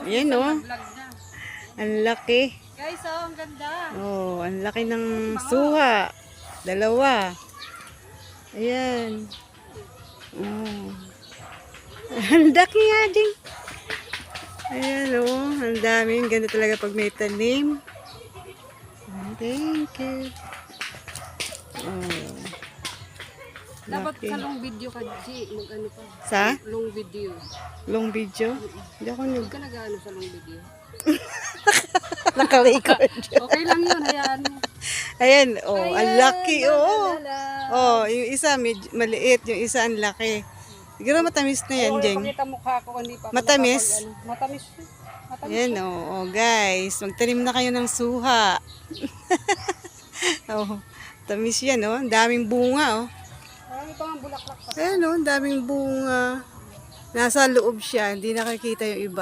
Ayan o. Vlog na. Ang laki. Guys, oh, ang ganda. Oh, ang laki ng suha. Dalawa. Ayan. Oh. Ang laki nga din. Ayan oh, ang dami. Ang ganda talaga pag may tanim. Thank you. Oh. Dapat Laki. sa long video ka, G. Mag-ano pa. Sa? Long video. Long video? Hindi ako Huwag ka nag-ano sa long video. naka-record. Okay lang yun, hayaan mo. Ayan, oh, ang laki, oh. Lalala. Oh, yung isa maliit, yung isa ang laki. Siguro matamis na yan, Oo, Jeng. pakita mukha ko, hindi pa ako Matamis? nakapag-ano. Matamis. Matamis. Ayan, oh, guys. Magtanim na kayo ng suha. Oh, tamis yan, oh. Ang daming bunga, oh. Marami pa nga bulaklak pa. Ayan, oh, ang daming bunga. Nasa loob siya, hindi nakikita yung iba.